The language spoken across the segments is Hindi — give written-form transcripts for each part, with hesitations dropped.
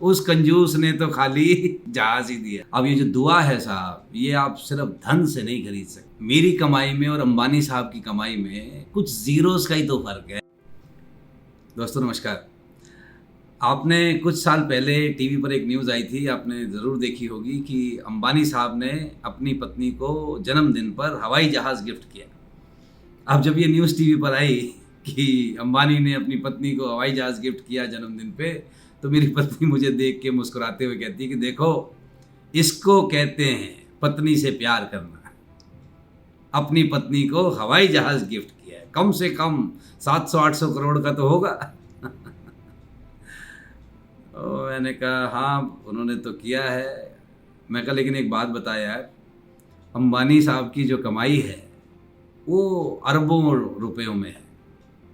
उस कंजूस ने तो खाली जहाज ही दिया। अब ये जो दुआ है साहब, ये आप सिर्फ धन से नहीं खरीद सकते। मेरी कमाई में और अंबानी साहब की कमाई में कुछ जीरोस का ही तो फर्क है। दोस्तों नमस्कार। आपने कुछ साल पहले टीवी पर एक न्यूज़ आई थी, आपने ज़रूर देखी होगी कि अंबानी साहब ने अपनी पत्नी को जन्मदिन पर हवाई जहाज़ गिफ्ट किया। अब जब ये न्यूज़ टीवी पर आई कि अंबानी ने अपनी पत्नी को हवाई जहाज़ गिफ्ट किया जन्मदिन पे, तो मेरी पत्नी मुझे देख के मुस्कुराते हुए कहती है कि देखो, इसको कहते हैं पत्नी से प्यार करना। अपनी पत्नी को हवाई जहाज़ गिफ्ट किया है, कम से कम 700-800 करोड़ का तो होगा। तो मैंने कहा हाँ, उन्होंने तो किया है। मैं कहा लेकिन एक बात बता यार, अंबानी साहब की जो कमाई है वो अरबों रुपयों में है,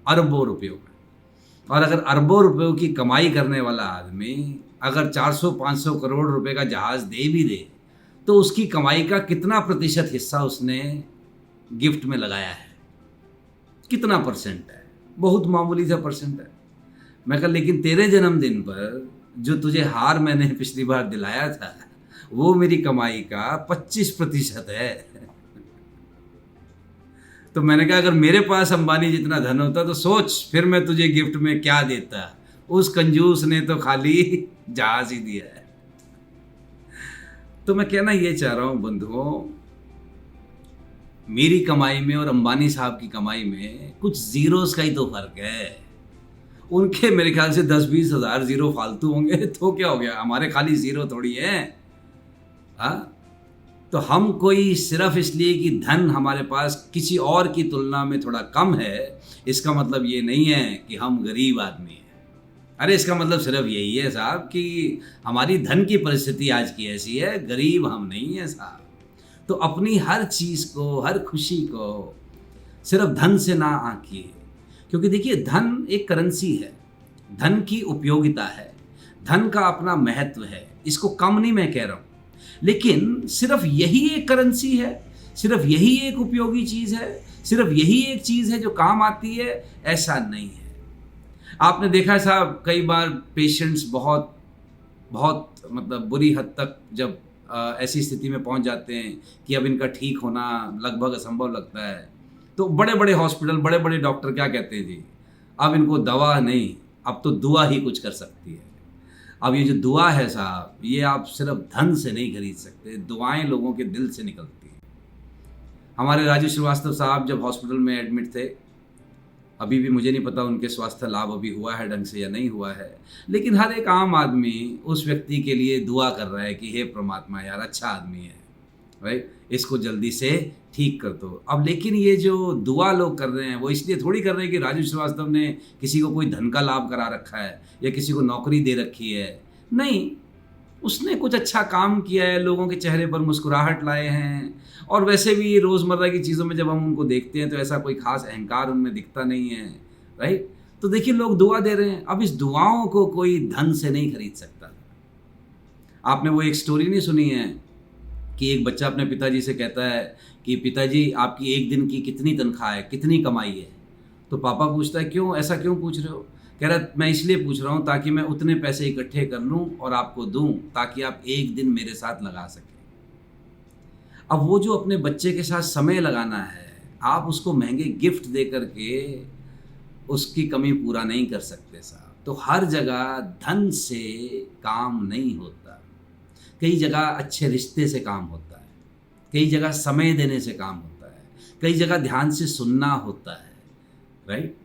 अरबों रुपयों में। और अगर अरबों रुपयों की कमाई करने वाला आदमी अगर 400-500 करोड़ रुपए का जहाज़ दे भी दे, तो उसकी कमाई का कितना प्रतिशत हिस्सा उसने गिफ्ट में लगाया है, कितना परसेंट है? बहुत मामूली सा परसेंट है। मैं कहा लेकिन तेरे जन्मदिन पर जो तुझे हार मैंने पिछली बार दिलाया था, वो मेरी कमाई का 25% है। तो मैंने कहा अगर मेरे पास अंबानी जितना धन होता तो सोच फिर मैं तुझे गिफ्ट में क्या देता। उस कंजूस ने तो खाली जहाज ही दिया है। तो मैं कहना ये चाह रहा हूं बंधुओं, मेरी कमाई में और अंबानी साहब की कमाई में कुछ जीरोस का ही तो फर्क है। उनके मेरे ख्याल से 10-20 हज़ार जीरो फालतू होंगे तो क्या हो गया, हमारे खाली जीरो थोड़ी है। हाँ, तो हम कोई सिर्फ इसलिए कि धन हमारे पास किसी और की तुलना में थोड़ा कम है, इसका मतलब ये नहीं है कि हम गरीब आदमी हैं। अरे इसका मतलब सिर्फ यही है साहब कि हमारी धन की परिस्थिति आज की ऐसी है, गरीब हम नहीं हैं साहब। तो अपनी हर चीज़ को, हर खुशी को सिर्फ धन से ना आंकिए, क्योंकि देखिए धन एक करेंसी है, धन की उपयोगिता है, धन का अपना महत्व है, इसको कम नहीं मैं कह रहा हूँ। लेकिन सिर्फ यही एक करेंसी है, सिर्फ यही एक उपयोगी चीज़ है, सिर्फ यही एक चीज़ है जो काम आती है, ऐसा नहीं है। आपने देखा साहब कई बार पेशेंट्स बहुत मतलब बुरी हद तक जब ऐसी स्थिति में पहुंच जाते हैं कि अब इनका ठीक होना लगभग असंभव लगता है, तो बड़े बड़े हॉस्पिटल, बड़े बड़े डॉक्टर क्या कहते हैं जी, अब इनको दवा नहीं, अब तो दुआ ही कुछ कर सकती है। अब ये जो दुआ है साहब, ये आप सिर्फ धन से नहीं खरीद सकते, दुआएं लोगों के दिल से निकलती हैं। हमारे राजू श्रीवास्तव साहब जब हॉस्पिटल में एडमिट थे, अभी भी मुझे नहीं पता उनके स्वास्थ्य लाभ अभी हुआ है ढंग से या नहीं हुआ है, लेकिन हर एक आम आदमी उस व्यक्ति के लिए दुआ कर रहा है कि हे परमात्मा यार, अच्छा आदमी है, राइट, इसको जल्दी से ठीक कर दो। अब लेकिन ये जो दुआ लोग कर रहे हैं वो इसलिए थोड़ी कर रहे हैं कि राजू श्रीवास्तव ने किसी को कोई धन का लाभ करा रखा है या किसी को नौकरी दे रखी है। नहीं, उसने कुछ अच्छा काम किया है, लोगों के चेहरे पर मुस्कुराहट लाए हैं। और वैसे भी रोज़मर्रा की चीज़ों में जब हम उनको देखते हैं तो ऐसा कोई खास अहंकार उनमें दिखता नहीं है, राइट। तो देखिए लोग दुआ दे रहे हैं, अब इस दुआओं को कोई धन से नहीं खरीद सकता। आपने वो एक स्टोरी नहीं सुनी है कि एक बच्चा अपने पिताजी से कहता है कि पिताजी आपकी एक दिन की कितनी तनख्वाह है, कितनी कमाई है? तो पापा पूछता है क्यों, ऐसा क्यों पूछ रहे हो? कह रहा मैं इसलिए पूछ रहा हूँ ताकि मैं उतने पैसे इकट्ठे कर लूँ और आपको दूँ, ताकि आप एक दिन मेरे साथ लगा सकें। अब वो जो अपने बच्चे के साथ समय लगाना है, आप उसको महंगे गिफ्ट दे करके उसकी कमी पूरा नहीं कर सकते साहब। तो हर जगह धन से काम नहीं होता, कई जगह अच्छे रिश्ते से काम होता है, कई जगह समय देने से काम होता है, कई जगह ध्यान से सुनना होता है, राइट।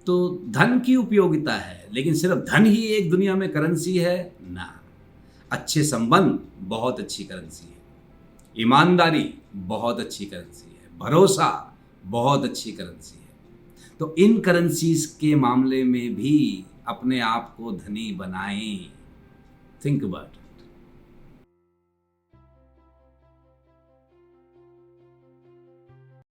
तो धन की उपयोगिता है, लेकिन सिर्फ धन ही एक दुनिया में करेंसी है ना। अच्छे संबंध बहुत अच्छी करेंसी है, ईमानदारी बहुत अच्छी करेंसी है, भरोसा बहुत अच्छी करेंसी है। तो इन करेंसीज के मामले में भी अपने आप को धनी बनाएं। Think about.